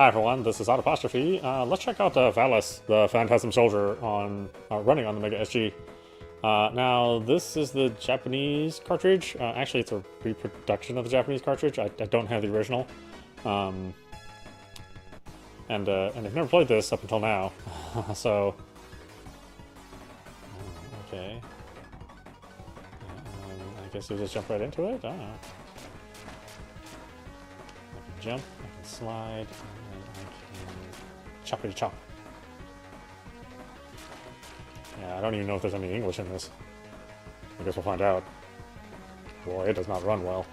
Hi everyone, this is audap. Let's check out Valis, the Phantasm soldier, on running on the MegaSG. Now, this is the Japanese cartridge. Actually, it's a reproduction of the Japanese cartridge. I don't have the original. And I've never played this up until now. So... okay. I guess you just jump right into it? I don't know. I can jump, I can slide, and I can choppity chop. Yeah, I don't even know if there's any English in this. I guess we'll find out. Boy, it does not run well.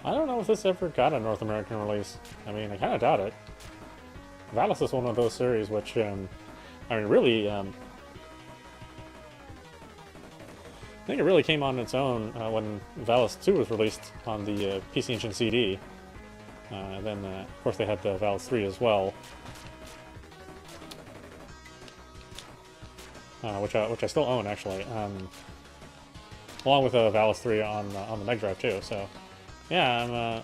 I don't know if this ever got a North American release. I mean, I kind of doubt it. Valis is one of those series which, I mean, really, I think it really came on its own when Valis 2 was released on the PC Engine CD. And then, of course, they had the Valis 3 as well. Which I still own, actually. Along with Valis 3 on the Mega Drive, too, so... yeah,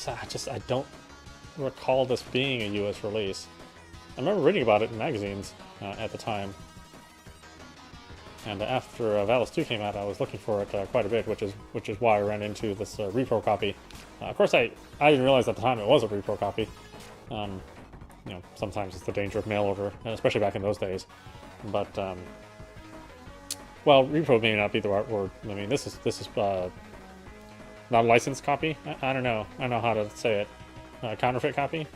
I don't recall this being a US release. I remember reading about it in magazines at the time. And after Valis 2 came out, I was looking for it quite a bit, which is why I ran into this repro copy. Of course, I didn't realize at the time it was a repro copy. You know, sometimes it's the danger of mail order, especially back in those days. But well, repro may not be the right word. I mean, this is not a licensed copy. I don't know. I don't know how to say it. Counterfeit copy.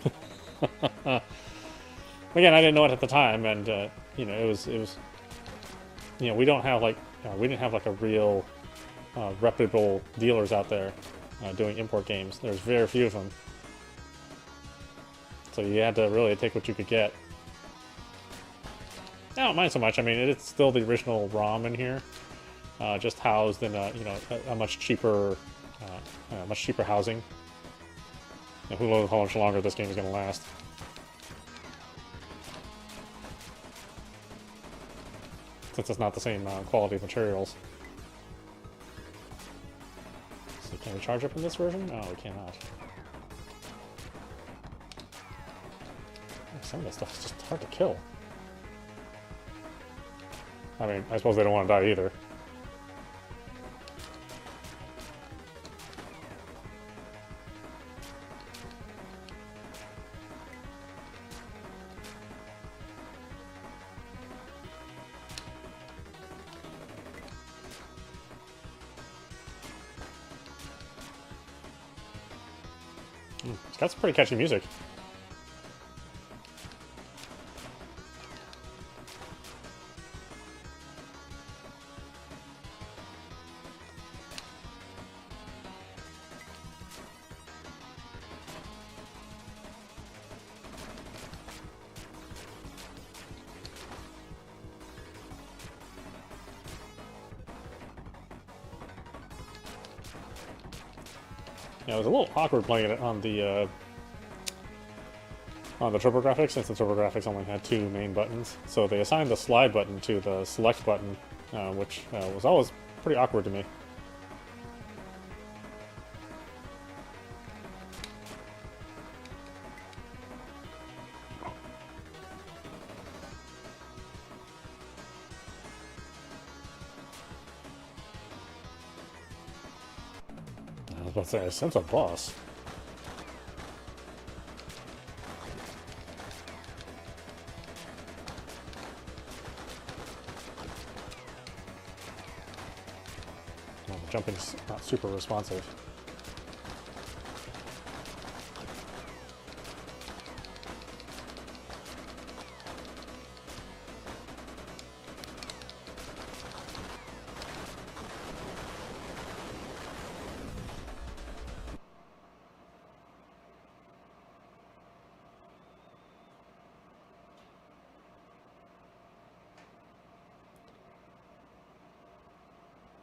Again, I didn't know it at the time, and you know, it was. You know, we don't have like we didn't have like a real reputable dealers out there doing import games. There's very few of them, so you had to really take what you could get. I don't mind so much. I mean, it's still the original ROM in here, just housed in a a much cheaper housing. And who knows how much longer this game is going to last? Since it's not the same quality of materials. So can we charge up in this version? No, we cannot. Some of this stuff is just hard to kill. I mean, I suppose they don't want to die either. It's got some pretty catchy music. Yeah, it was a little awkward playing it on the TurboGrafx, since the TurboGrafx only had two main buttons. So they assigned the slide button to the select button, which was always pretty awkward to me. I was about to say, I sense a boss. Well, the jumping's not super responsive.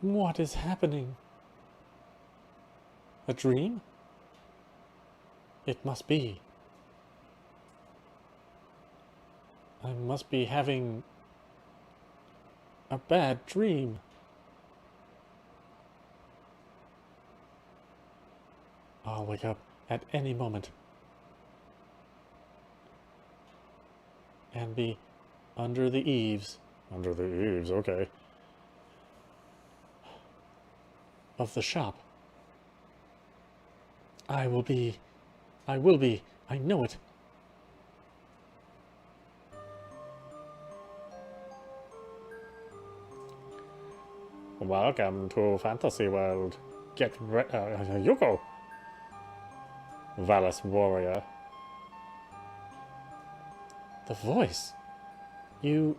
What is happening? A dream? It must be. I must be having a bad dream. I'll wake up at any moment and be under the eaves. Under the eaves, okay. Of the shop. I will be, I know it. Welcome to Fantasy World. Get ready, Yuko! Valis warrior. The voice. You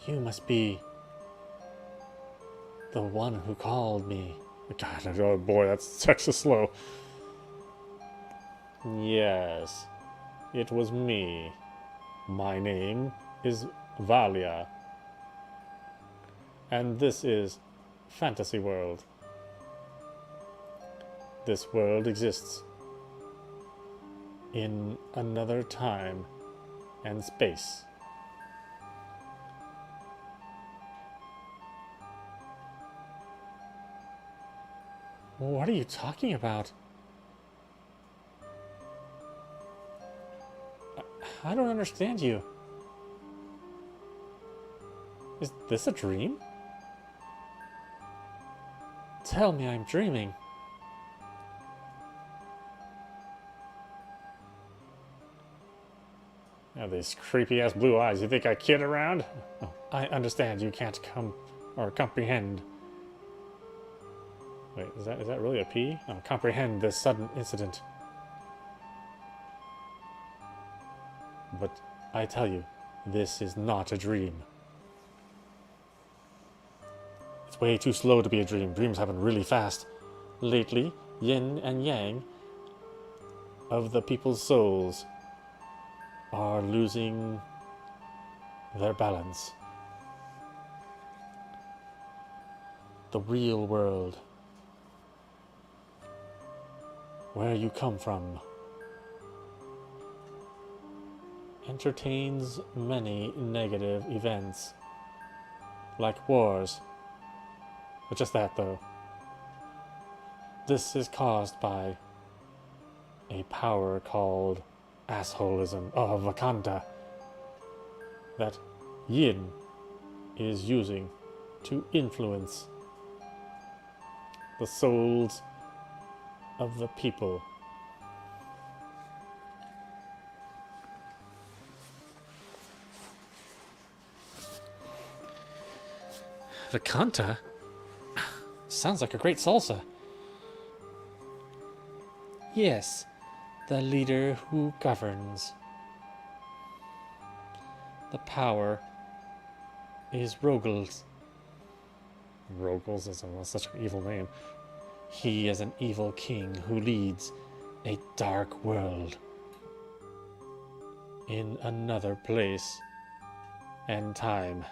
must be the one who called me. God, oh boy, that's extra slow. Yes, it was me. My name is Valia. And this is Fantasy World. This world exists in another time and space. What are you talking about? I don't understand you. Is this a dream? Tell me I'm dreaming. Now these creepy ass blue eyes. You think I kid around? Oh, I understand you can't come or comprehend. Wait, is that really a P? Oh, comprehend this sudden incident. But I tell you, this is not a dream. It's way too slow to be a dream. Dreams happen really fast. Lately, yin and yang of the people's souls are losing their balance. The real world, where you come from, entertains many negative events, like wars. But just that, though. This is caused by a power called assholism of Vecanti that Yin is using to influence the souls of the people. Vecanti? Sounds like a great salsa. Yes, the leader who governs. The power is Rogals. Rogals is such an evil name. He is an evil king who leads a dark world in another place and time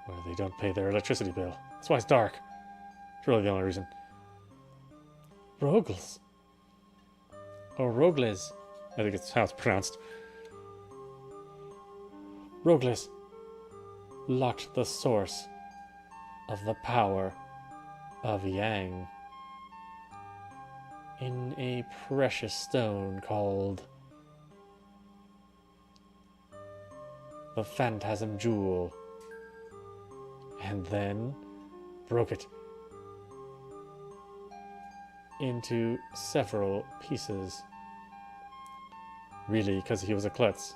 where they don't pay their electricity bill. That's why it's dark. It's really the only reason. Rogals. Or Rogles. I think it's how it's pronounced. Rogles locked the source of the power of Yang in a precious stone called the Fantasm Jewel, and then broke it into several pieces. Really, because he was a klutz.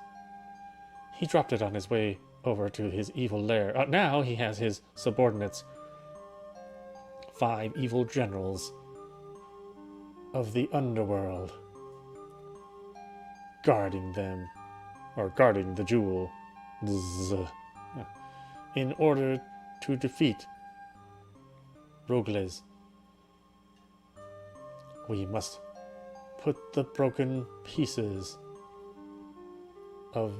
He dropped it on his way over to his evil lair. Now he has his subordinates, 5 evil generals of the underworld, guarding them, or guarding the jewel, in order to defeat Rogles. We must put the broken pieces of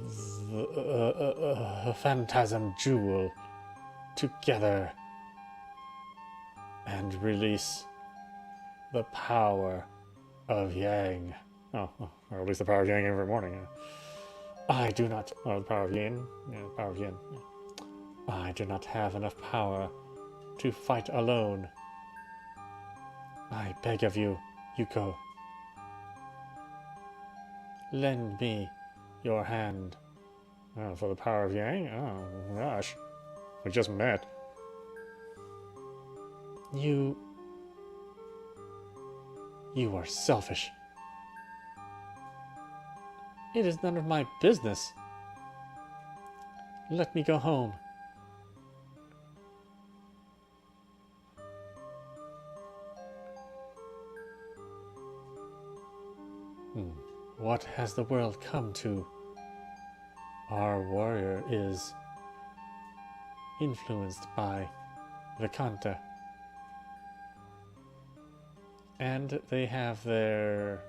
the Phantasm Jewel together and release the power of Yang. Oh, or at least the power of Yang every morning. I do not. Oh, the power of Yin. Yeah, the power of Yin. I do not have enough power to fight alone. I beg of you, Yuko. Lend me your hand. Oh, for the power of Yang? Oh, gosh. We just met. You are selfish. It is none of my business. Let me go home. What has the world come to? Our warrior is influenced by Vecanti. And they have their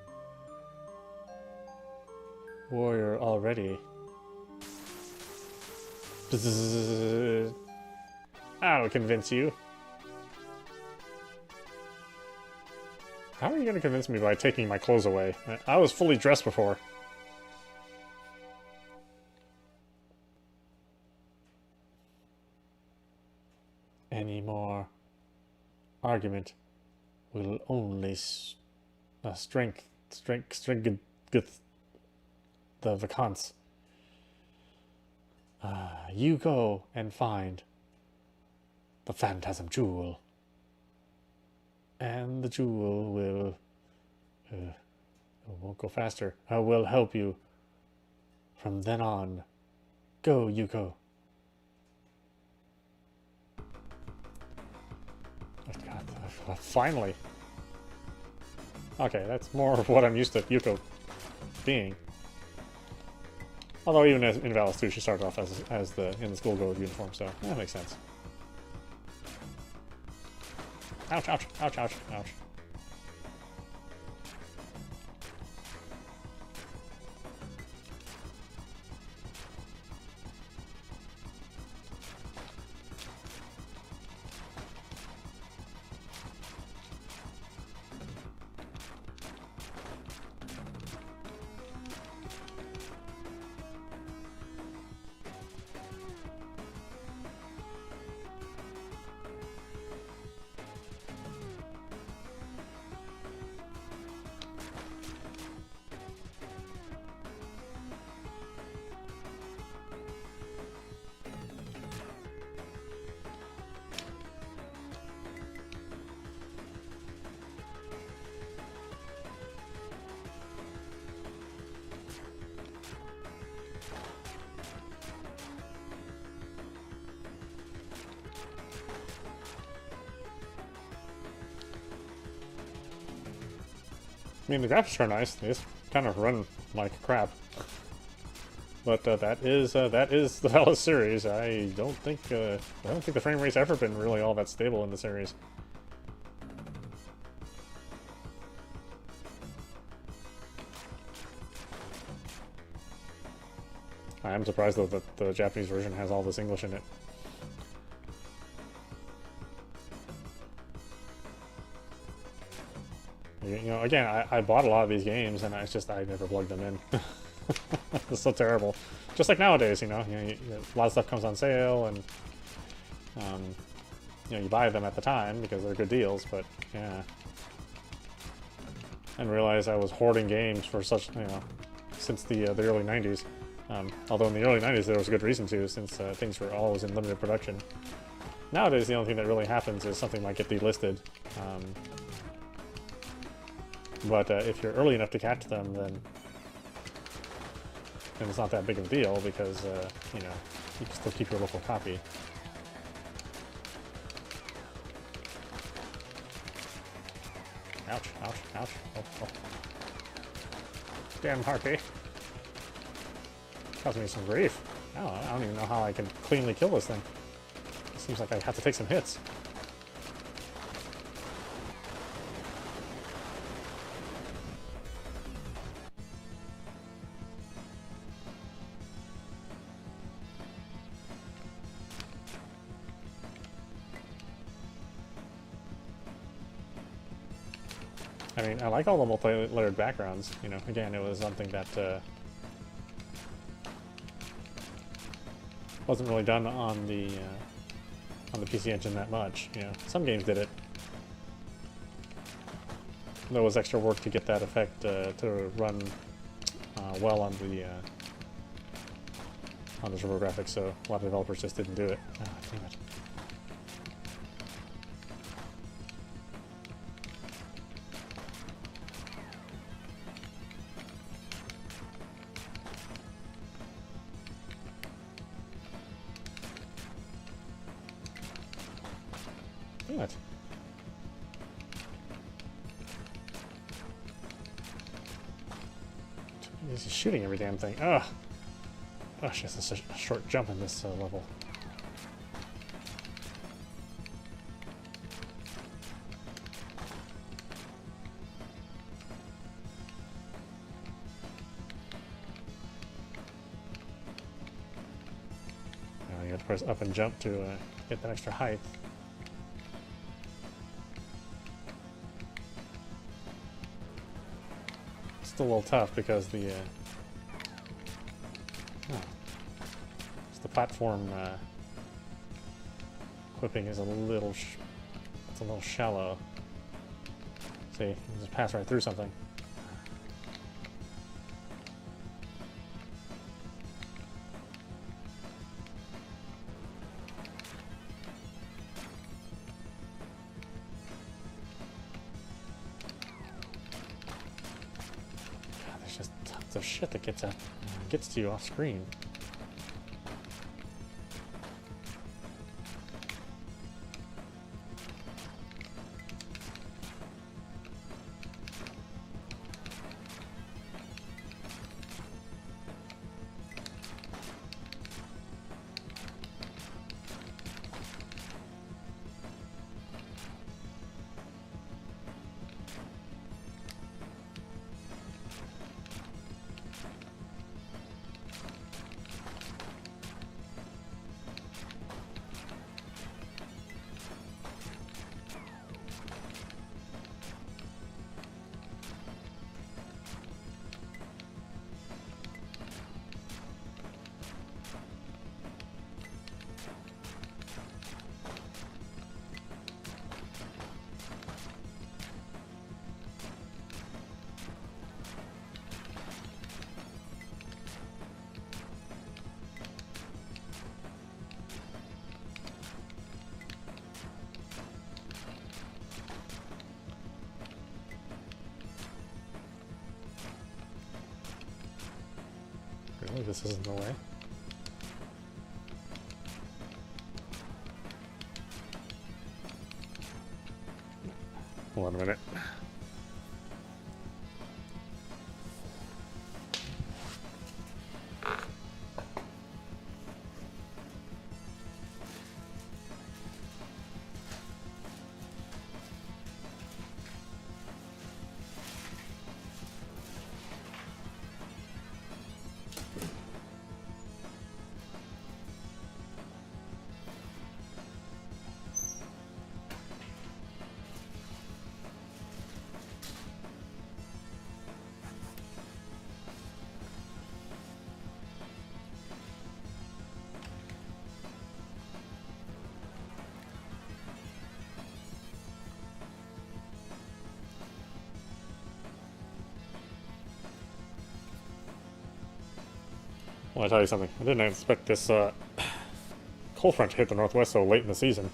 warrior already. Bzzz. I'll convince you. How are you going to convince me by taking my clothes away? I was fully dressed before. Any more argument will only strengthen the Vacants. You go and find the Phantasm Jewel. And the jewel will... it won't go faster. I will help you. From then on. Go, Yuko. Oh, God, finally. Okay, that's more of what I'm used to Yuko being. Although even in Valis 2, she started off in the schoolgirl uniform, so that makes sense. Ouch, ouch, ouch, ouch, ouch. I mean, the graphics are nice. They just kind of run like crap. But that is the Valis series. I don't think the frame rate's ever been really all that stable in the series. I am surprised though that the Japanese version has all this English in it. You know, again, I bought a lot of these games, and I never plugged them in. It's so terrible. Just like nowadays, you know, a lot of stuff comes on sale, and you buy them at the time because they're good deals. But yeah, I didn't realize I was hoarding games for such, since the early '90s. Although in the early '90s there was a good reason to, since things were always in limited production. Nowadays, the only thing that really happens is something might get delisted. But if you're early enough to catch them, then it's not that big of a deal because, you can still keep your local copy. Ouch, ouch, ouch. Oh, oh. Damn harpy. Causing me some grief. I don't even know how I can cleanly kill this thing. It seems like I have to take some hits. I mean, I like all the multi-layered backgrounds. You know, again, it was something that wasn't really done on the PC Engine that much. You know, some games did it. There was extra work to get that effect to run well on the TurboGrafx, so a lot of developers just didn't do it. Ah, damn it. Damn it. He's just shooting every damn thing. Ugh. Gosh, it's such a short jump in this level. Now you have to press up and jump to get that extra height. Still a little tough because the platform equipping is a little it's a little shallow. See, you can just pass right through something. God, there's just tons of shit that gets to you off screen. Really, this isn't the way. Hold on a minute. Well, I'll tell you something. I didn't expect this cold front to hit the northwest so late in the season.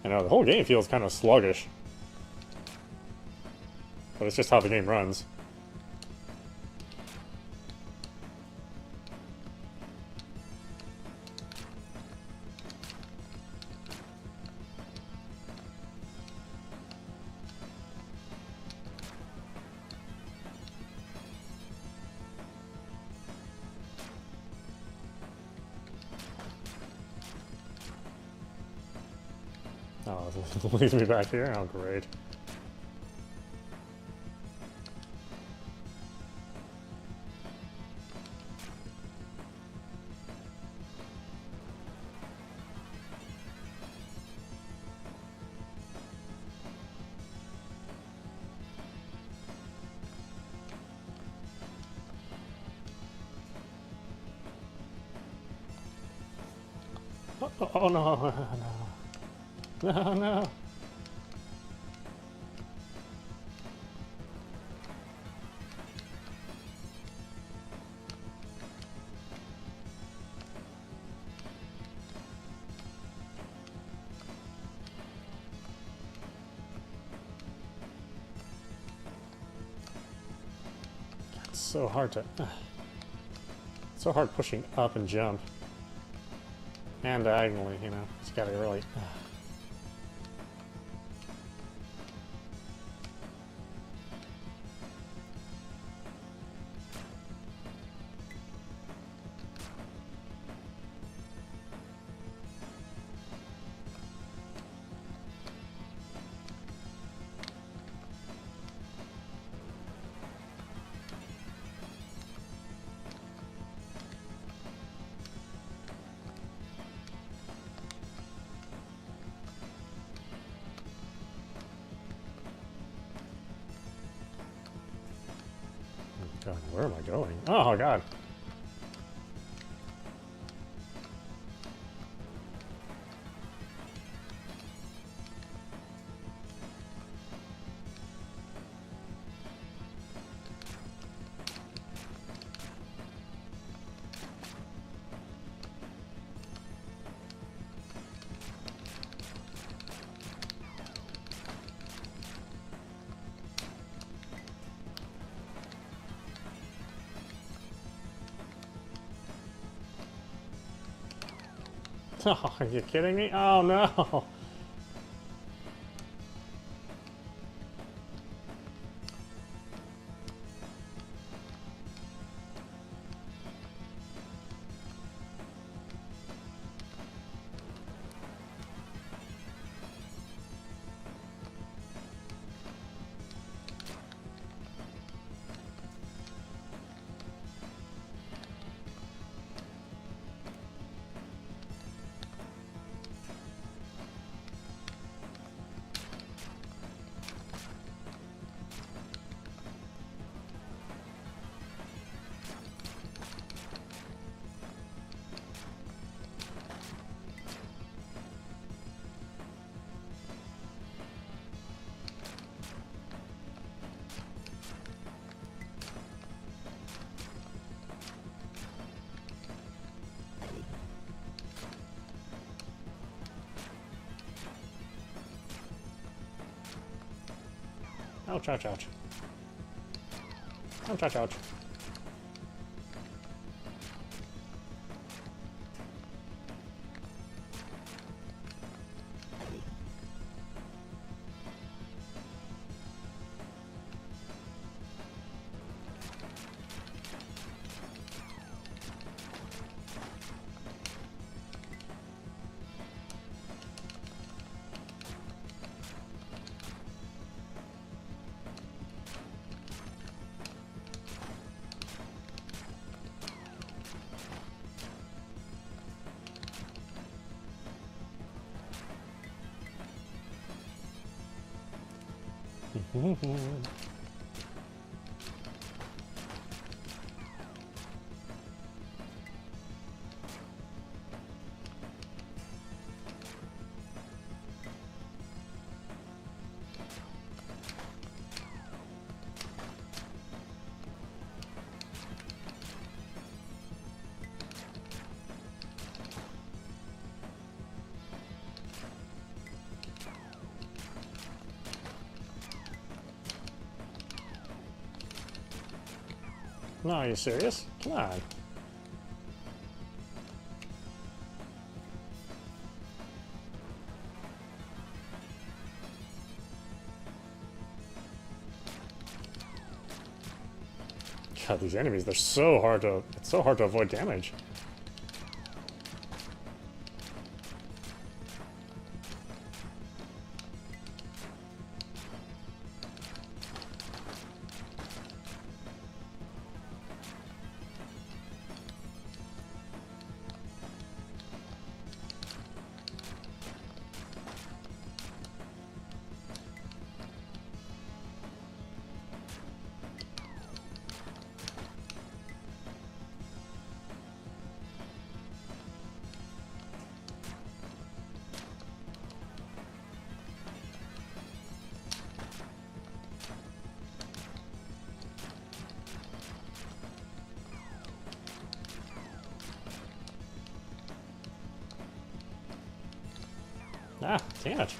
I know, the whole game feels kind of sluggish. But it's just how the game runs. Oh, it leaves me back here? Oh, great. Oh no, no, no, no. It's so hard to, so hard pushing up and jump. And diagonally, you know, it's gotta really. God, where am I going? Oh God. Oh, are you kidding me? Oh no! Ouch, ouch, ouch. Ouch, ouch, ouch. No, are you serious? Come on. God, these enemies, they're so hard to, it's so hard to avoid damage. Ah, damn it.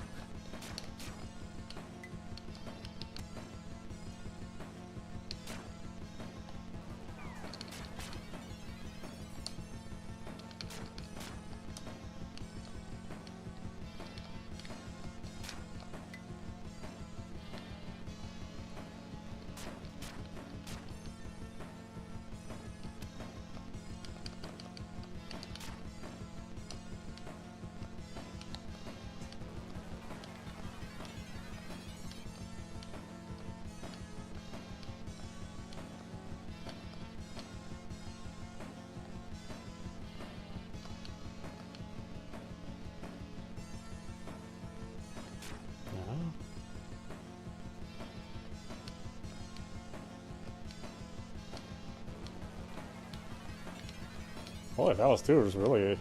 Boy, Valis 2 is really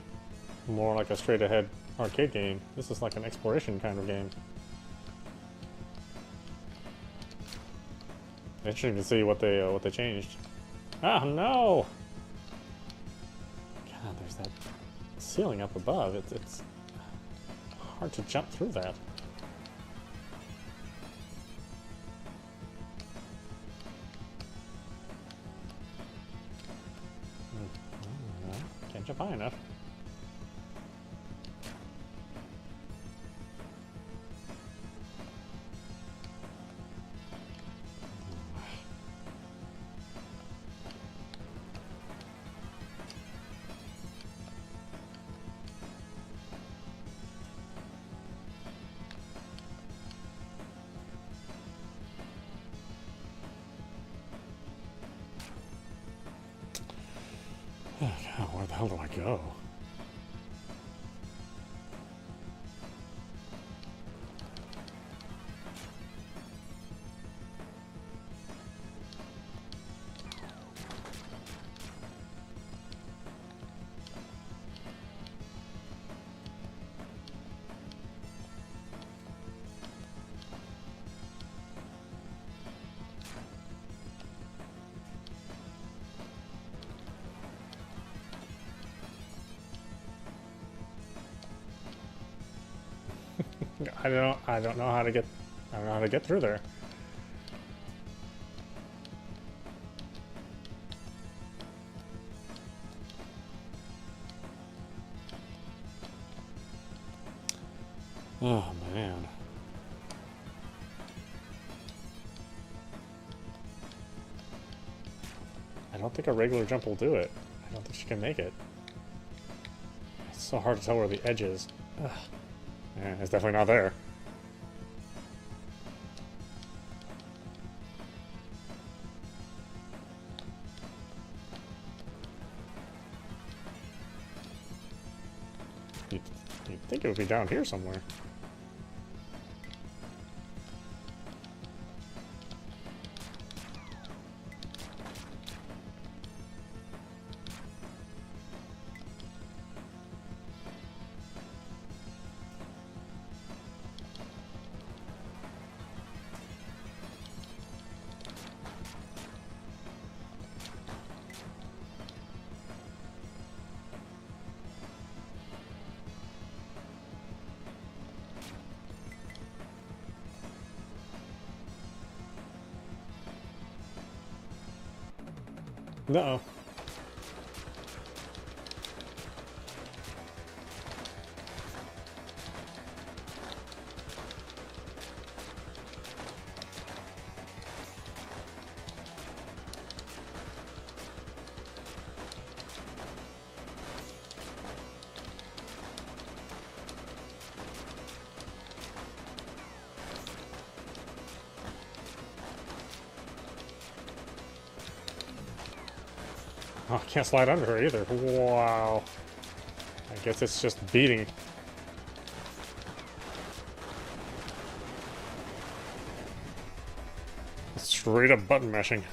more like a straight-ahead arcade game. This is like an exploration kind of game. Interesting to see what they changed. Oh no! God, there's that ceiling up above. It's hard to jump through that. Can't jump high enough. Oh, God, where the hell do I go? I don't know how to get through there. Oh man. I don't think a regular jump will do it. I don't think she can make it. It's so hard to tell where the edge is. Ugh. Yeah, it's definitely not there. You'd think it would be down here somewhere. Uh-oh. Oh, I can't slide under her either. Wow. I guess it's just beating. Straight up button mashing.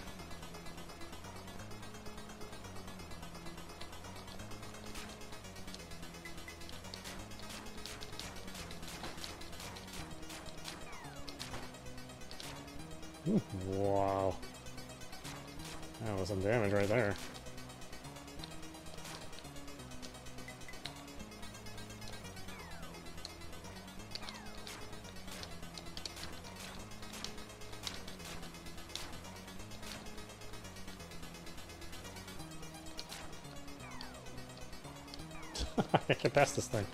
Wow. That was some damage right there. I can pass this thing.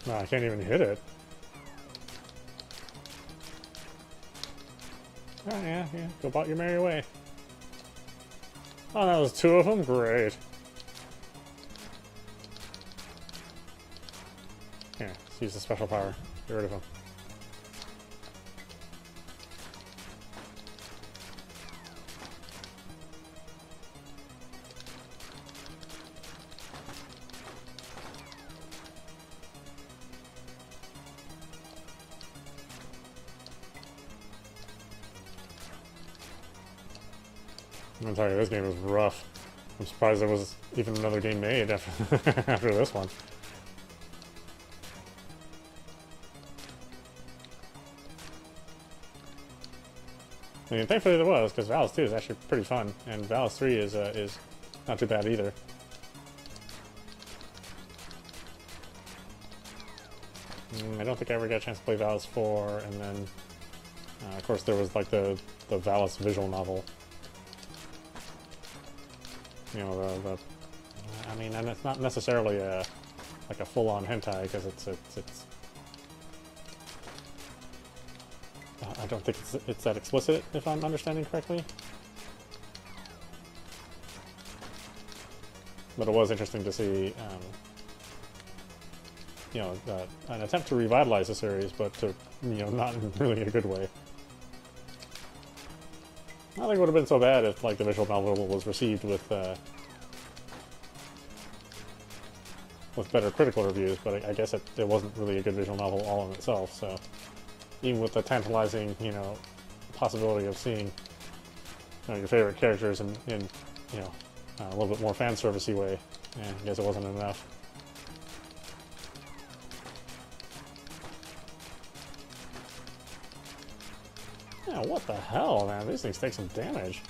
No, I can't even hit it. Oh, yeah, go about your merry way. Oh, that was two of them? Great. Here, let's use the special power. Get rid of him. I'm gonna tell you, this game is rough. I'm surprised there was even another game made after, after this one. I mean, thankfully there was, because Valis 2 is actually pretty fun, and Valis 3 is not too bad either. I don't think I ever got a chance to play Valis 4, and then, of course, there was like the Valis visual novel. You know, I mean, and it's not necessarily like a full-on hentai, because it's I don't think it's that explicit, if I'm understanding correctly. But it was interesting to see, you know, an attempt to revitalize the series, but to, you know, not in really a good way. I don't think it would have been so bad if, like, the visual novel was received with better critical reviews, but I guess it wasn't really a good visual novel all in itself, so even with the tantalizing, you know, possibility of seeing, you know, your favorite characters in you know, a little bit more fan servicey way, I guess it wasn't enough. Yeah, what the hell, man? These things take some damage.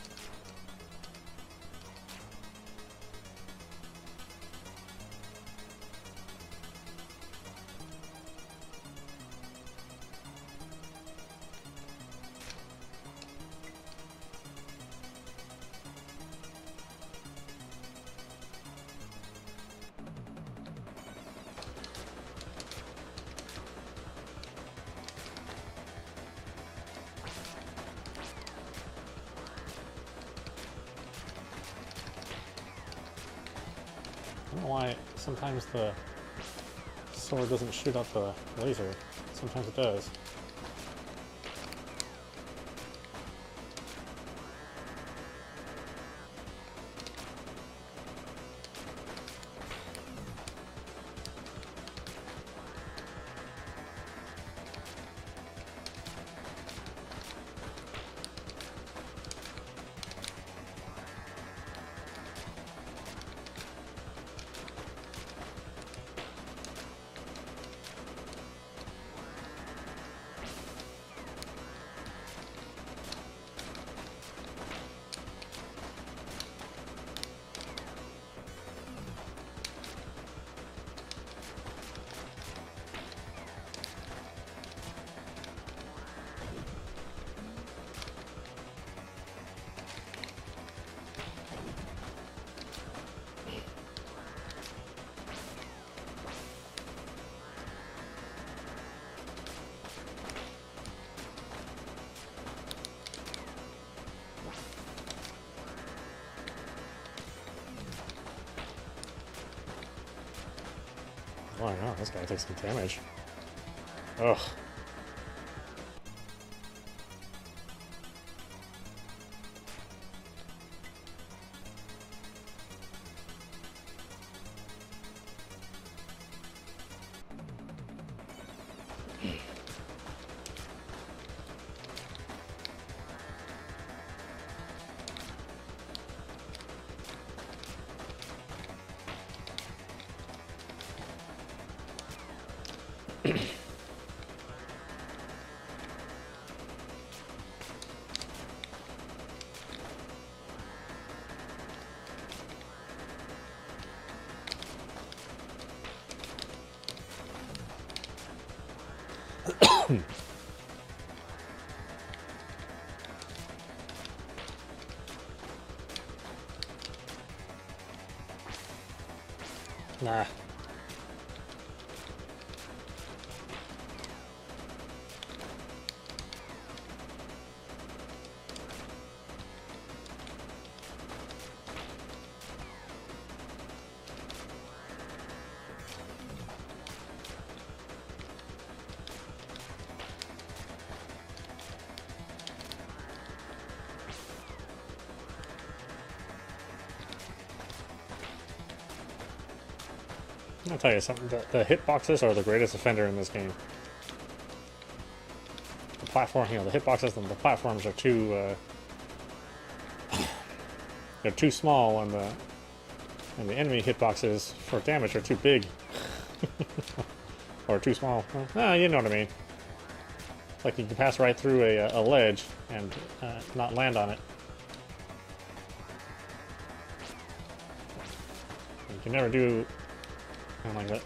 I don't know why sometimes the sword doesn't shoot out the laser. Sometimes it does. Oh, I know, this guy takes some damage. Ugh. Nah. I'll tell you something, the hitboxes are the greatest offender in this game. The platform, you know, the hitboxes and the platforms are too, they're too small, and the enemy hitboxes for damage are too big. Or too small. You know what I mean. It's like you can pass right through a ledge and not land on it. You can never do like that.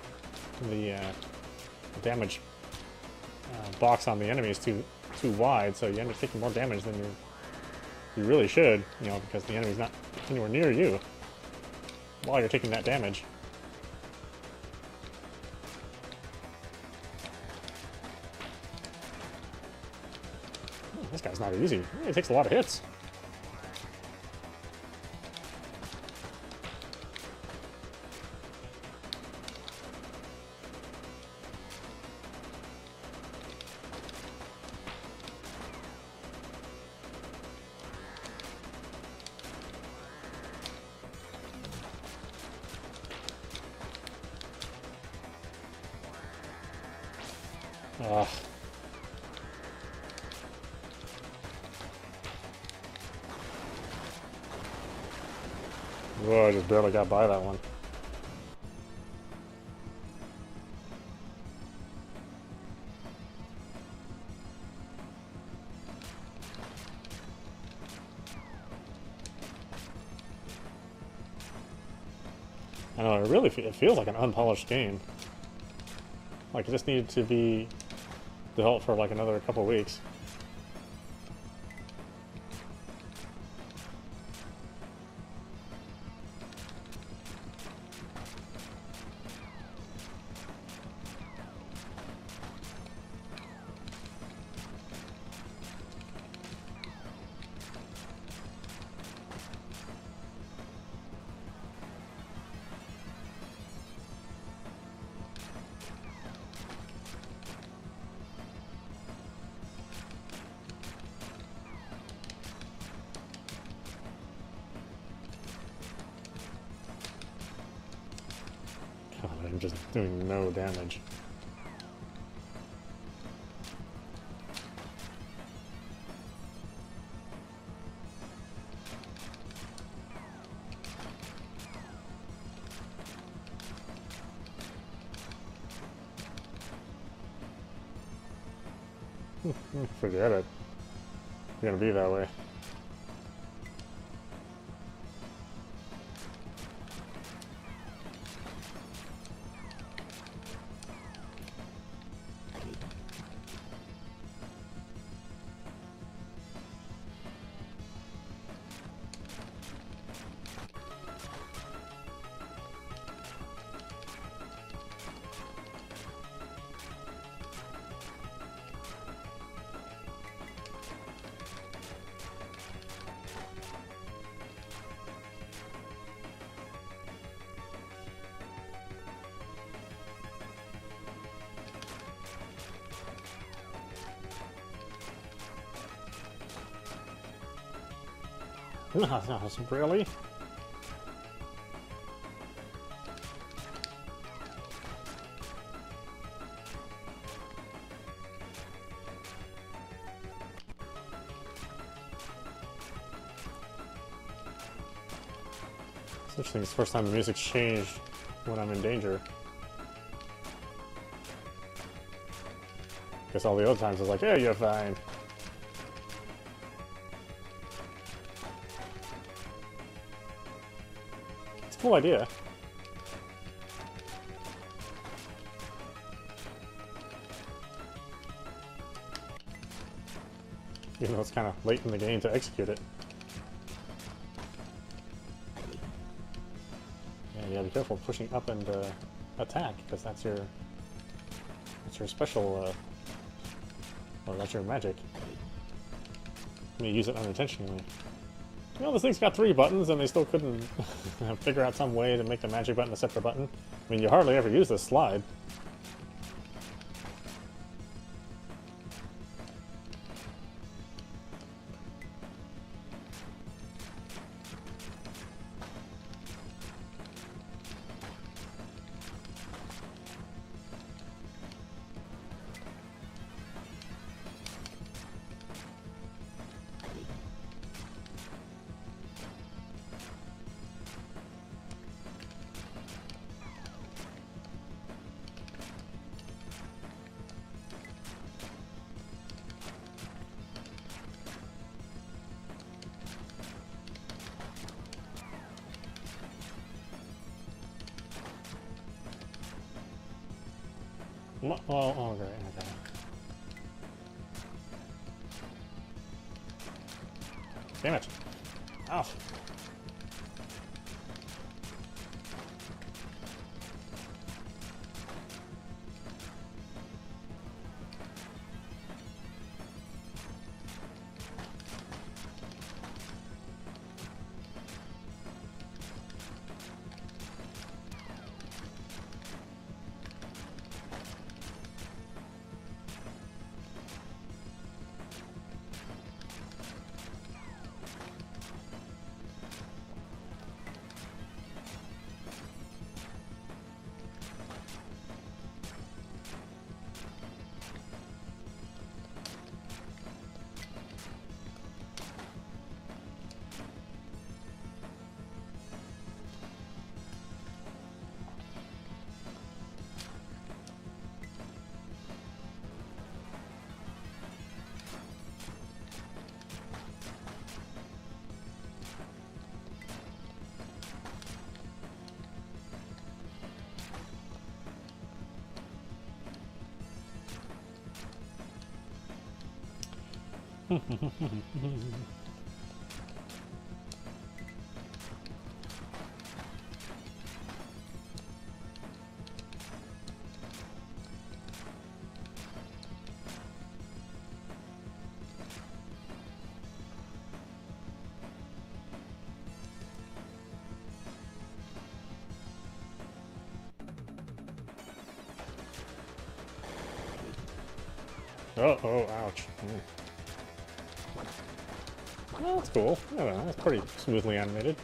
The damage box on the enemy is too wide, so you end up taking more damage than you really should. You know, because the enemy's not anywhere near you while you're taking that damage. Oh, this guy's not easy. He takes a lot of hits. Ugh. Whoa, I just barely got by that one. I know, it feels like an unpolished game. Like, it just needed to be developed for like another couple weeks. God, I'm just doing no damage. Forget it. It's gonna be that way. No, really? It's interesting, it's the first time the music's changed when I'm in danger. Guess all the other times it's like, yeah, you're fine. It's a cool idea. even though it's kind of late in the game to execute it. Yeah, you gotta be careful pushing up and attack, because that's your special, or that's your magic. You use it unintentionally. You know, this thing's got 3 buttons, and they still couldn't figure out some way to make the magic button a separate button. I mean, you hardly ever use this slide. Oh, okay, okay. Damn it. Ow. Oh, ouch. Well, that's cool. I don't know, that's pretty smoothly animated.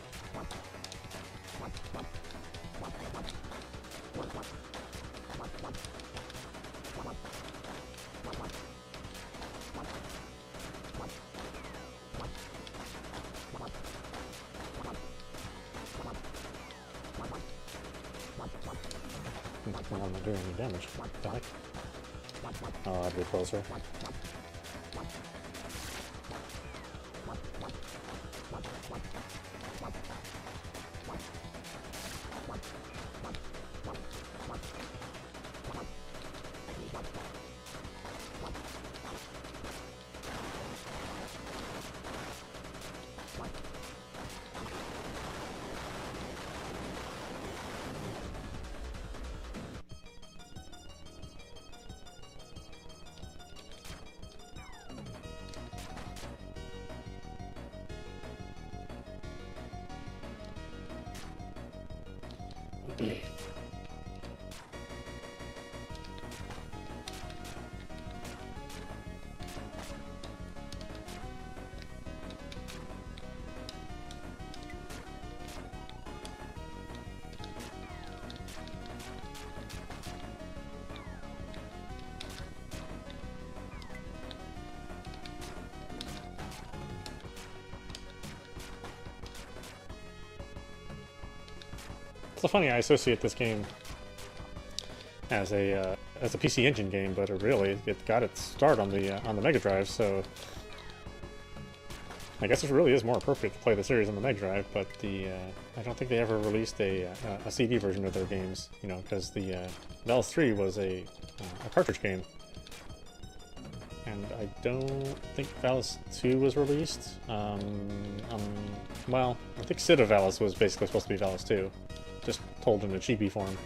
Well, I'm not doing any damage. What the heck? Oh, I'd be closer. It's so funny, I associate this game as a PC Engine game, but it got its start on the Mega Drive, so I guess it really is more appropriate to play the series on the Mega Drive. But I don't think they ever released a CD version of their games, you know, because the Valis 3 was a cartridge game, and I don't think Valis 2 was released. Well, I think Sid of Valis was basically supposed to be Valis 2, just told in a chibi form.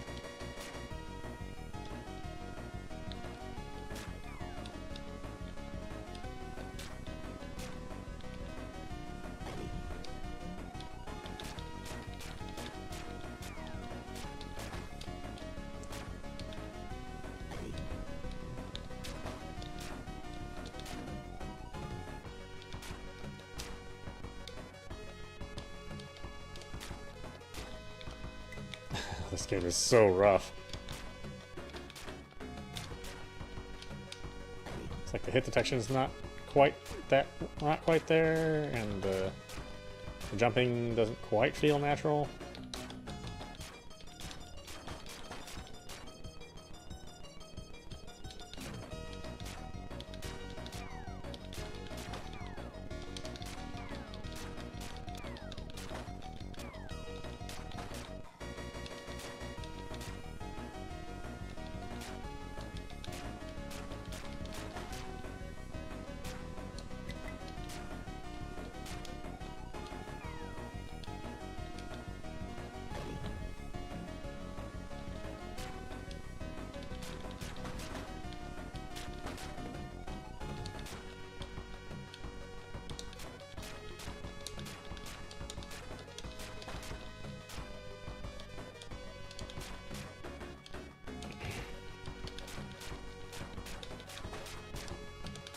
This game is so rough. It's like the hit detection is not quite there, and the jumping doesn't quite feel natural.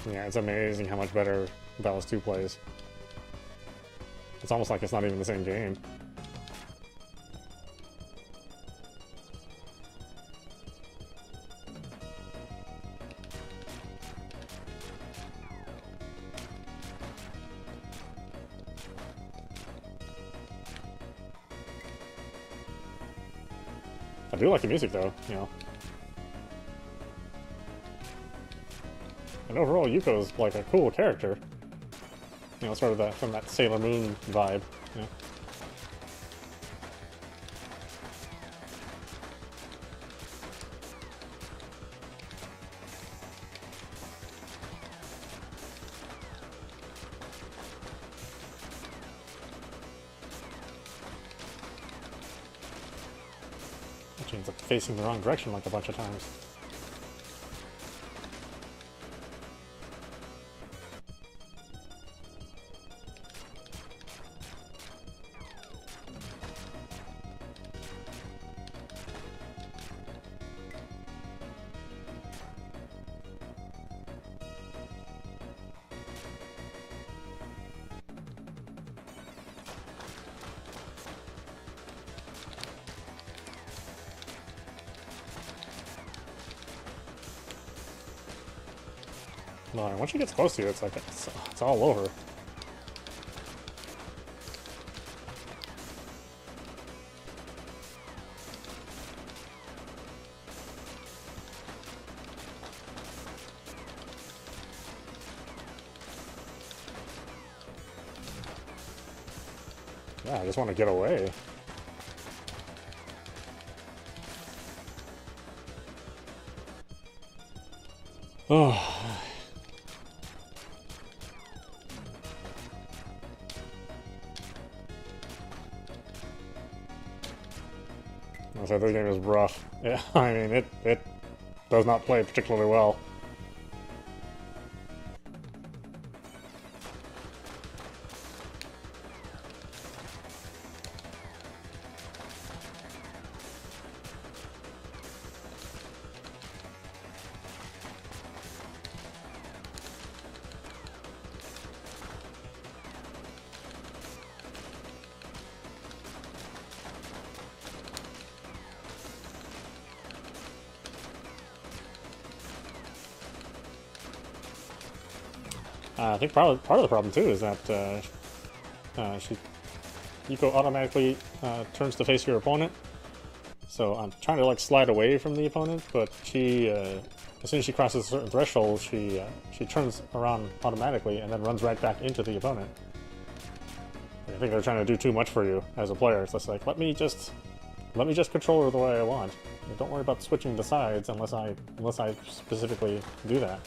Yeah, it's amazing how much better Valis 2 plays. It's almost like it's not even the same game. I do like the music though, you know. And overall, Yuko's like a cool character. You know, sort of that from that Sailor Moon vibe. You know? She ends up facing the wrong direction like a bunch of times. No, once she gets close to you, it's like it's all over. Yeah, I just want to get away. Oh. I said this game is rough. Yeah, I mean it does not play particularly well. I think part of the problem too is that Yuko automatically turns to face your opponent. So I'm trying to like slide away from the opponent, but she as soon as she crosses a certain threshold, she turns around automatically and then runs right back into the opponent. I think they're trying to do too much for you as a player. It's just like let me just control her the way I want. Don't worry about switching the sides unless I specifically do that.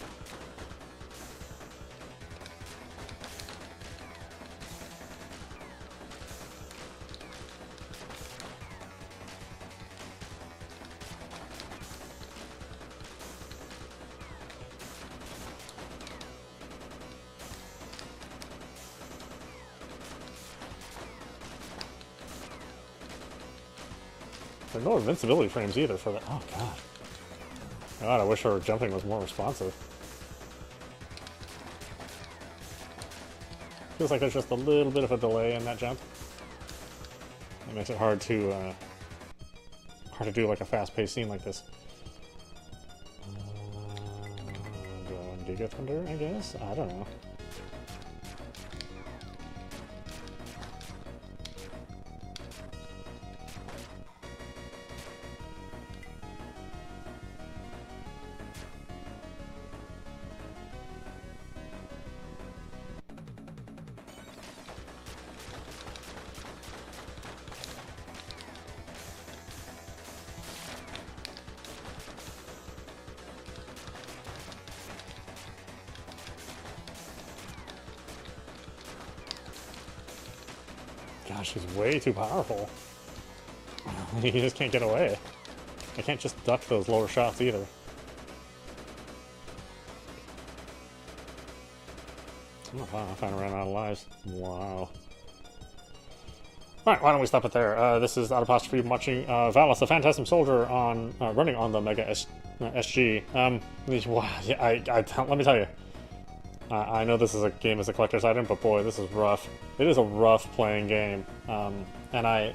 There's no invincibility frames either for that. Oh god. God, I wish our jumping was more responsive. Feels like there's just a little bit of a delay in that jump. It makes it hard to do like a fast-paced scene like this. Go and Giga Thunder, I guess? I don't know. Gosh, he's way too powerful. He just can't get away. I can't just duck those lower shots either. Oh, wow, I finally ran out of lives. Wow. Alright, why don't we stop it there? This is audap watching Valis, the Fantasm soldier, on running on the Mega SG. Wow, yeah, let me tell you. I know this is a game as a collector's item, but boy, this is rough. It is a rough playing game, and I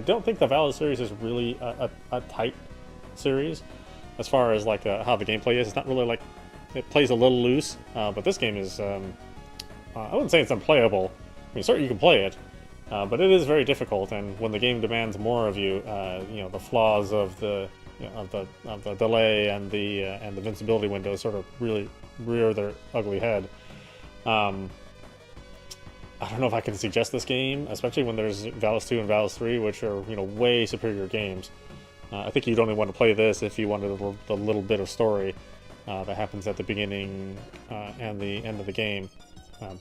don't think the Valis series is really a tight series as far as like how the gameplay is. It's not really like it plays a little loose, but this game is I wouldn't say it's unplayable. I mean, certainly you can play it, but it is very difficult. And when the game demands more of you, you know, the flaws of the of the delay and the invincibility windows sort of really rear their ugly head. I don't know if I can suggest this game, especially when there's Valis 2 and Valis 3, which are, you know, way superior games. I think you'd only want to play this if you wanted the little bit of story that happens at the beginning and the end of the game.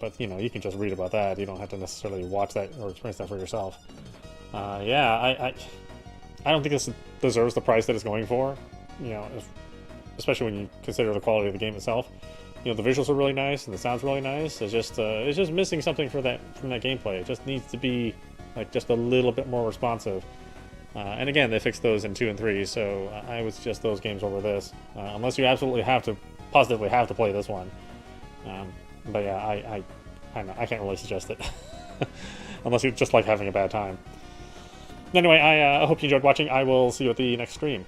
But, you know, you can just read about that. You don't have to necessarily watch that or experience that for yourself. Yeah, I don't think this deserves the price that it's going for. You know, especially when you consider the quality of the game itself. You know, the visuals are really nice and the sound's really nice. It's just missing something from that gameplay. It just needs to be like just a little bit more responsive. And again, they fixed those in 2 and 3, so I would suggest those games over this, unless you absolutely positively have to play this one. But yeah, I can't really suggest it, unless you just like having a bad time. Anyway, I hope you enjoyed watching. I will see you at the next stream.